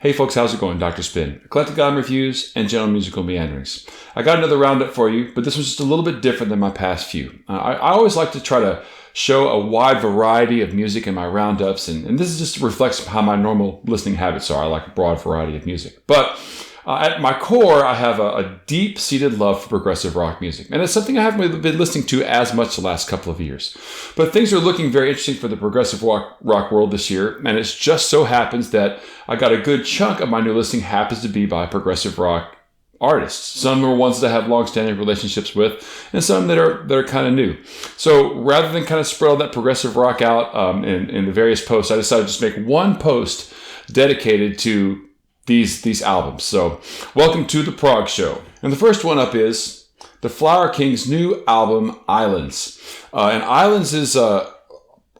Hey folks, how's it going? Dr. Spin, eclectic album reviews and general musical meanderings. I got another roundup for you, but this was just a little bit different than my past few. I always like to try to show a wide variety of music in my roundups, and this is just reflects how my normal listening habits are. I like a broad variety of music. But at my core, I have a deep-seated love for progressive rock music, and it's something I haven't really been listening to as much the last couple of years. But things are looking very interesting for the progressive rock world this year, and it just so happens that I got a good chunk of my new listening happens to be by progressive rock artists. Some are ones that I have long-standing relationships with, and some that are kind of new. So rather than kind of spread all that progressive rock out in the various posts, I decided to just make one post dedicated to these albums. So welcome to the Prog Show. And the first one up is the Flower Kings' new album, Islands. And Islands is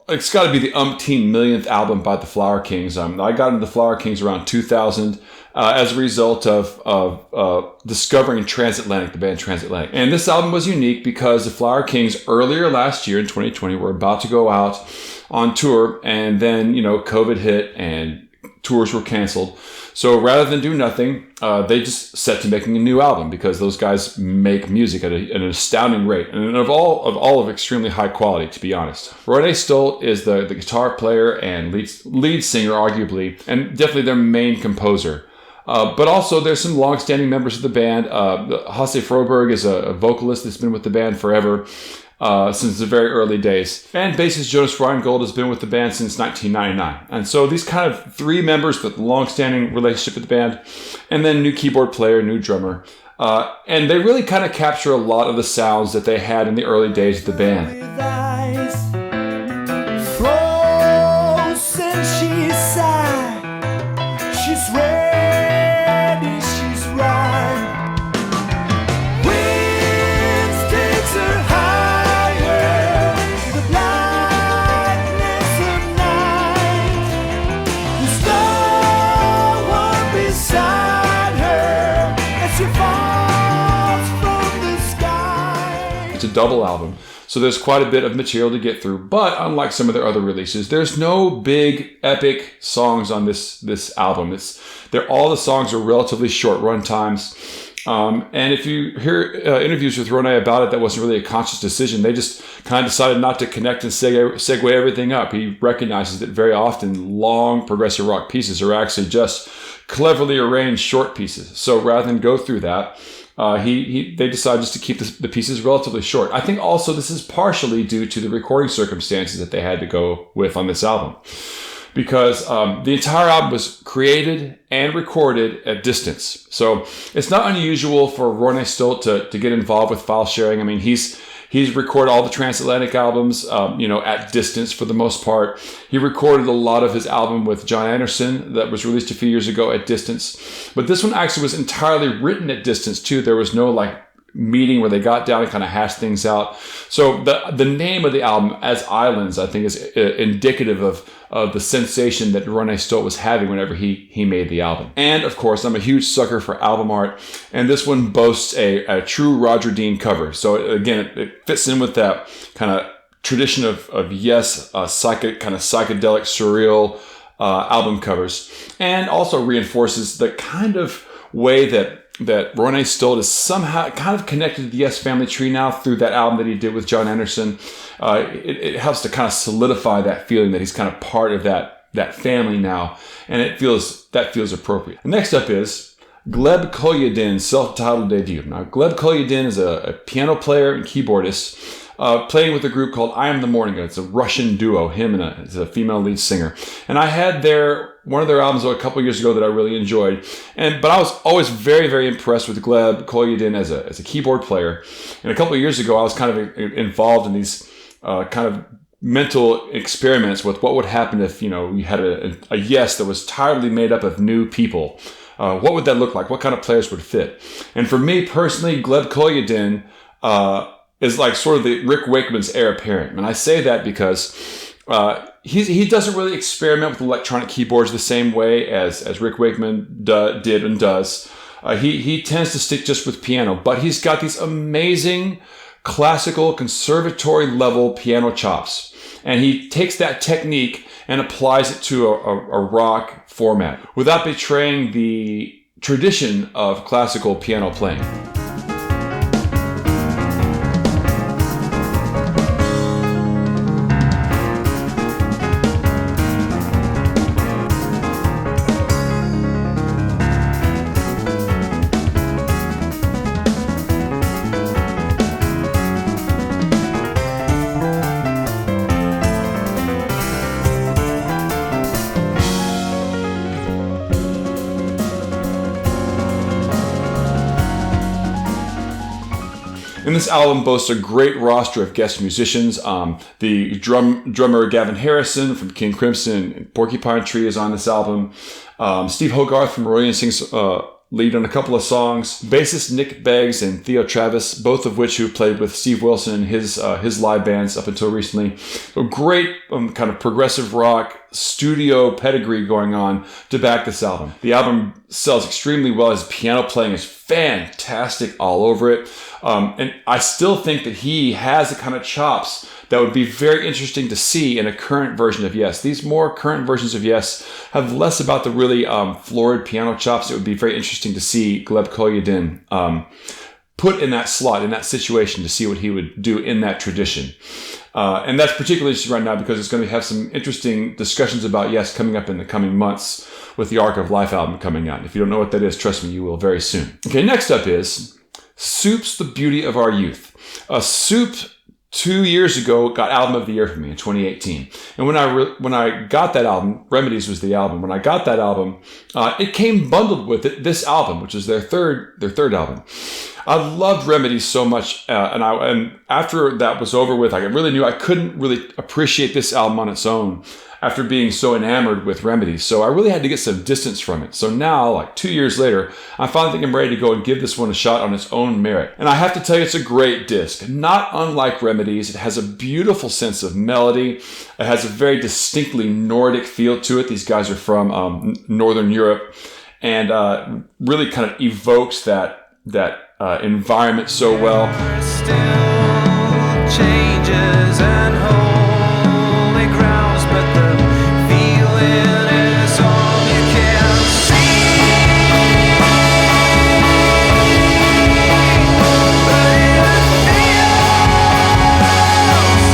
it's got to be the umpteen millionth album by the Flower Kings. I got into the Flower Kings around 2000 as a result of discovering Transatlantic, the band Transatlantic. And this album was unique because the Flower Kings earlier last year in 2020 were about to go out on tour, and then COVID hit and tours were canceled. So rather than do nothing, they just set to making a new album because those guys make music at an astounding rate, and of all of extremely high quality, to be honest. Ronnie Stolt is the guitar player and lead singer, arguably, and definitely their main composer. But also there's some long-standing members of the band. Hasse Froberg is a vocalist that's been with the band forever. Since the very early days. And bassist Jonas Reingold has been with the band since 1999. And so these kind of three members with long-standing relationship with the band, and then new keyboard player, new drummer. And they really kind of capture a lot of the sounds that they had in the early days of the band. Double album, so there's quite a bit of material to get through, but unlike some of their other releases, there's no big epic songs on this album. All the songs are relatively short run times, and if you hear interviews with Ronnie about it, that wasn't really a conscious decision. They just kind of decided not to connect and segue everything up. He recognizes that very often long progressive rock pieces are actually just cleverly arranged short pieces, so rather than go through that, they decided just to keep the pieces relatively short. I think also this is partially due to the recording circumstances that they had to go with on this album, because the entire album was created and recorded at distance. So it's not unusual for Ronnie Stolt to get involved with file sharing. I mean, he's recorded all the Transatlantic albums, at distance for the most part. He recorded a lot of his album with John Anderson that was released a few years ago at distance. But this one actually was entirely written at distance too. There was no meeting where they got down and kind of hashed things out. So the name of the album, as Islands, I think is indicative of the sensation that Ronnie Stolt was having whenever he made the album. And of course, I'm a huge sucker for album art, and this one boasts a true Roger Dean cover. So again, it fits in with that kind of tradition of Yes, kind of psychedelic, surreal album covers, and also reinforces the kind of way that Ronnie Stolt is somehow kind of connected to the Yes family tree now through that album that he did with John Anderson. It helps to kind of solidify that feeling that he's kind of part of that family now, and that feels appropriate. Next up is Gleb Kolyadin's self-titled debut. Now, Gleb Kolyadin is a piano player and keyboardist, playing with a group called I Am the Morning God. It's a Russian duo, him and a female lead singer. And I had one of their albums a couple years ago that I really enjoyed. But I was always very, very impressed with Gleb Kolyadin as a keyboard player. And a couple of years ago, I was kind of involved in these kind of mental experiments with what would happen if, you had a Yes that was entirely made up of new people. What would that look like? What kind of players would fit? And for me personally, Gleb Kolyadin is like sort of the Rick Wakeman's heir apparent. And I say that because he doesn't really experiment with electronic keyboards the same way as Rick Wakeman did and does. He tends to stick just with piano, but he's got these amazing classical conservatory level piano chops. And he takes that technique and applies it to a rock format without betraying the tradition of classical piano playing. And this album boasts a great roster of guest musicians. The drummer Gavin Harrison from King Crimson and Porcupine Tree is on this album. Steve Hogarth from Marillion sings lead on a couple of songs. Bassist Nick Beggs and Theo Travis, both of which who played with Steve Wilson and his live bands up until recently. So great kind of progressive rock studio pedigree going on to back this album. The album sells extremely well. His piano playing is fantastic all over it. And I still think that he has the kind of chops that would be very interesting to see in a current version of Yes. These more current versions of Yes have less about the really florid piano chops. It would be very interesting to see Gleb Kolyadin put in that slot, in that situation, to see what he would do in that tradition. And that's particularly interesting right now because it's going to have some interesting discussions about Yes coming up in the coming months with the Arc of Life album coming out. If you don't know what that is, trust me, you will very soon. Okay, next up is Soup's The Beauty of Our Youth. Soup 2 years ago got Album of the Year for me in 2018. And when I got that album, Remedies was the album. When I got that album, it came bundled with it, this album, which is their third album. I loved Remedies so much, and after that was over with, I really knew I couldn't really appreciate this album on its own after being so enamored with Remedies. So I really had to get some distance from it. So now, like 2 years later, I finally think I'm ready to go and give this one a shot on its own merit. And I have to tell you, it's a great disc. Not unlike Remedies, it has a beautiful sense of melody. It has a very distinctly Nordic feel to it. These guys are from Northern Europe, and really kind of evokes that environment so well. Still changes and holy grounds, but the feeling is all you can see. But it feels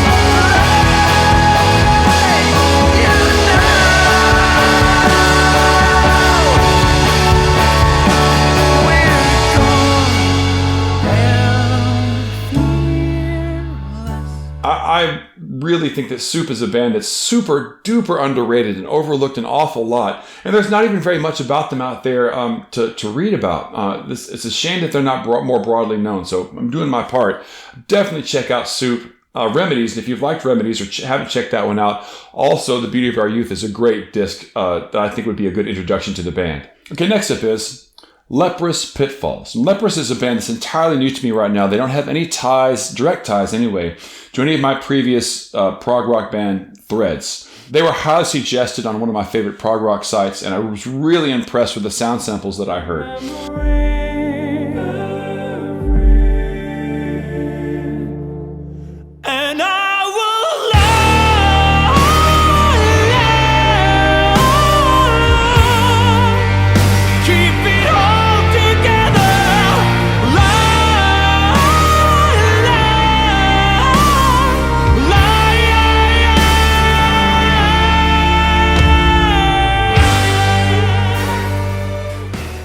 right, you know. We're I really think that Soup is a band that's super duper underrated and overlooked an awful lot. And there's not even very much about them out there to read about. It's a shame that they're not more broadly known. So I'm doing my part. Definitely check out Soup. Remedies, and if you've liked Remedies or haven't checked that one out, also The Beauty of Our Youth is a great disc that I think would be a good introduction to the band. Okay, next up is Leprous Pitfalls. And Leprous is a band that's entirely new to me right now. They don't have any ties, direct ties anyway, to any of my previous prog rock band threads. They were highly suggested on one of my favorite prog rock sites, and I was really impressed with the sound samples that I heard.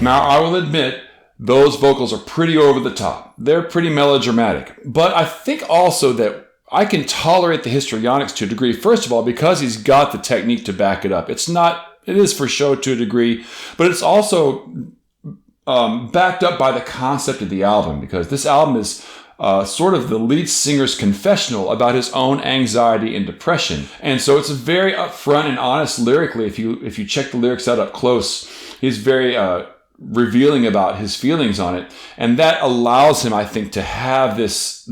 Now, I will admit, those vocals are pretty over the top. They're pretty melodramatic. But I think also that I can tolerate the histrionics to a degree. First of all, because he's got the technique to back it up. It is for show to a degree, but it's also backed up by the concept of the album, because this album is sort of the lead singer's confessional about his own anxiety and depression. And so it's very upfront and honest lyrically. If you check the lyrics out up close, he's very revealing about his feelings on it, and that allows him, I think, to have this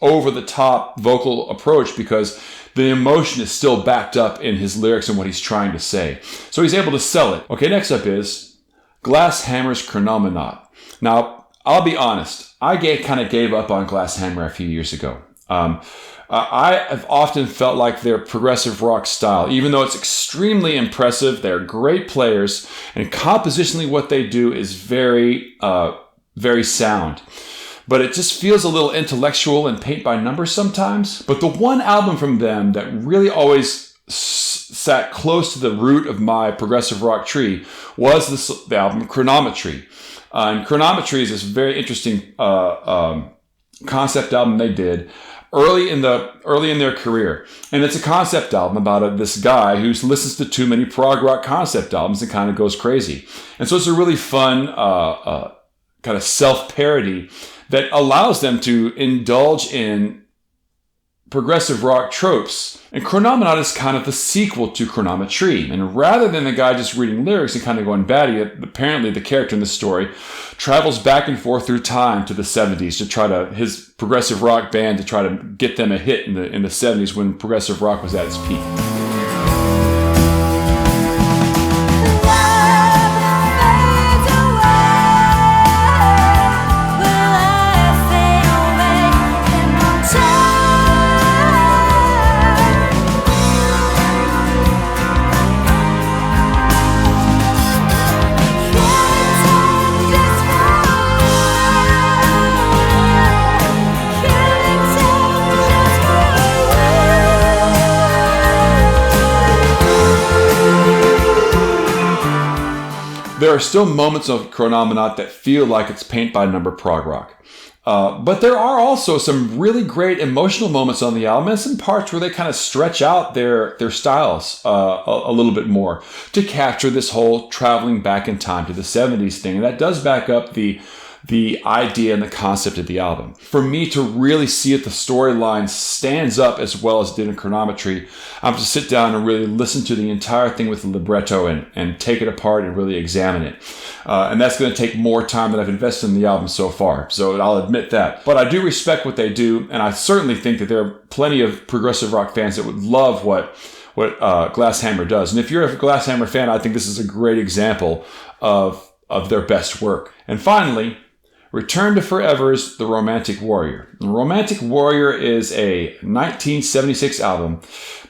over the top vocal approach, because the emotion is still backed up in his lyrics and what he's trying to say. So he's able to sell it. Okay, next up is Glass Hammer's Chronomonaut. Now, I'll be honest, I kind of gave up on Glass Hammer a few years ago. I have often felt like their progressive rock style, even though it's extremely impressive, they're great players, and compositionally what they do is very, very sound. But it just feels a little intellectual and paint by numbers sometimes. But the one album from them that really always sat close to the root of my progressive rock tree was the album Chronometree. And Chronometree is this very interesting concept album they did early in their career, and it's a concept album about this guy who listens to too many prog rock concept albums and kind of goes crazy. And so it's a really fun kind of self-parody that allows them to indulge in progressive rock tropes. And Chronomonaut is kind of the sequel to Chronometree. And rather than the guy just reading lyrics and kind of going batty, apparently the character in the story travels back and forth through time to the 70s to try to, his progressive rock band, to try to get them a hit in the 70s when progressive rock was at its peak. There are still moments of Chronomonaut that feel like it's paint-by-number prog rock. But there are also some really great emotional moments on the album and some parts where they kind of stretch out their styles a little bit more to capture this whole traveling back in time to the 70s thing. And that does back up the idea and the concept of the album. For me to really see it, the storyline stands up as well as it did in Chronometry. I have to sit down and really listen to the entire thing with the libretto and take it apart and really examine it. And that's going to take more time than I've invested in the album so far. So I'll admit that. But I do respect what they do, and I certainly think that there are plenty of progressive rock fans that would love what Glasshammer does. And if you're a Glasshammer fan, I think this is a great example of their best work. And finally, Return to Forever's The Romantic Warrior. The Romantic Warrior is a 1976 album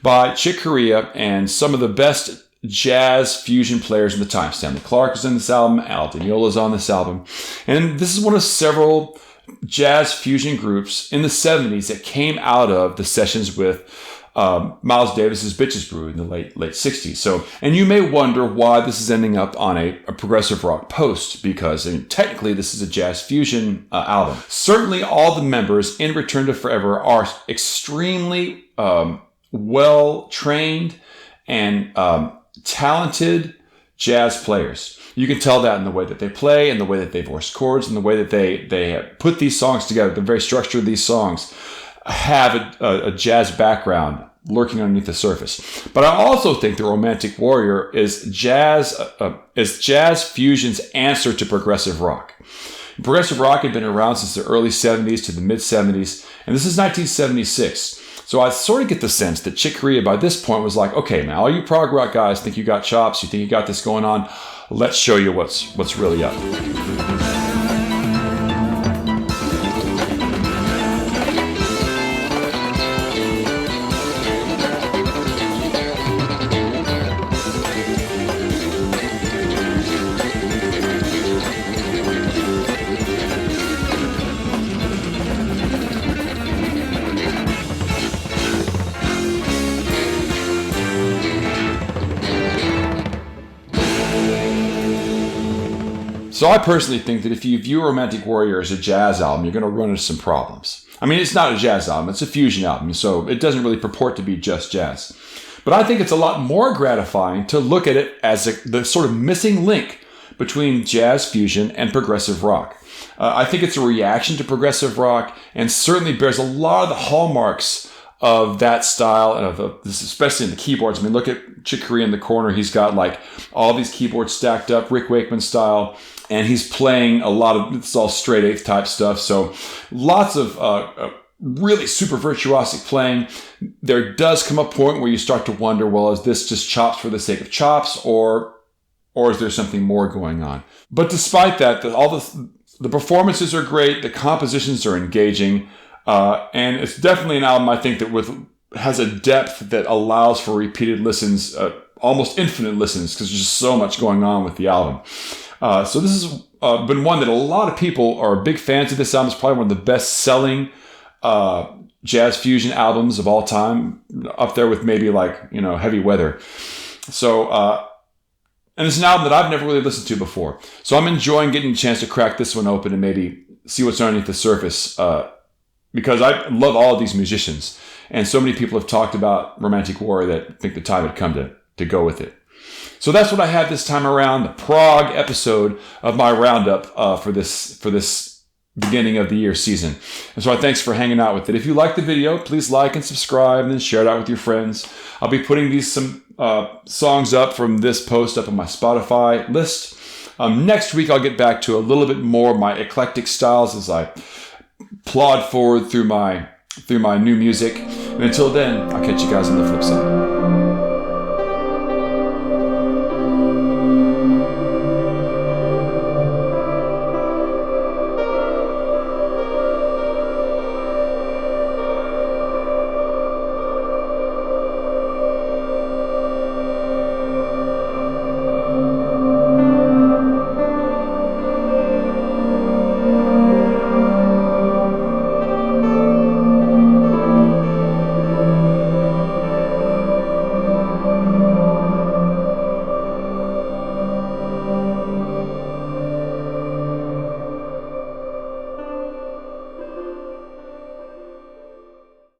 by Chick Corea and some of the best jazz fusion players in the time. Stanley Clarke is in this album, Al Di Meola is on this album. And this is one of several jazz fusion groups in the 70s that came out of the sessions with Miles Davis's Bitches Brew in the late 60s. So, and you may wonder why this is ending up on a progressive rock post, because technically this is a jazz fusion album. Certainly all the members in Return to Forever are extremely well trained and talented jazz players. You can tell that in the way that they play, and the way that they voice chords, and the way that they put these songs together. The very structure of these songs have a jazz background lurking underneath the surface. But I also think The Romantic Warrior is jazz fusion's answer to progressive rock. Progressive rock had been around since the early 70s to the mid 70s, and this is 1976. So I sort of get the sense that Chick Corea by this point was like, okay, now all you prog rock guys think you got chops, you think you got this going on, let's show you what's really up. So I personally think that if you view Romantic Warrior as a jazz album, you're going to run into some problems. I mean, it's not a jazz album, it's a fusion album, so it doesn't really purport to be just jazz. But I think it's a lot more gratifying to look at it as the sort of missing link between jazz fusion and progressive rock. I think it's a reaction to progressive rock, and certainly bears a lot of the hallmarks of that style, and of this, especially in the keyboards. I mean, look at Chick Corea in the corner. He's got like all these keyboards stacked up, Rick Wakeman style. And he's playing a lot of, it's all straight eighth type stuff. So lots of really super virtuosic playing. There does come a point where you start to wonder, well, is this just chops for the sake of chops, or is there something more going on? But despite that, all the performances are great. The compositions are engaging. And it's definitely an album, I think, that has a depth that allows for repeated listens, almost infinite listens, because there's just so much going on with the album. So this has been one that a lot of people are big fans of. This album. It's probably one of the best-selling jazz fusion albums of all time, up there with maybe like, Heavy Weather. So, and it's an album that I've never really listened to before. So I'm enjoying getting a chance to crack this one open and maybe see what's underneath the surface, because I love all of these musicians. And so many people have talked about Romantic Warrior that think the time had come to go with it. So that's what I had this time around, the Prog episode of my roundup for this beginning of the year season. And so thanks for hanging out with it. If you like the video, please like and subscribe and then share it out with your friends. I'll be putting some songs up from this post up on my Spotify list. Next week, I'll get back to a little bit more of my eclectic styles as I plod forward through my new music. And until then, I'll catch you guys on the flip side.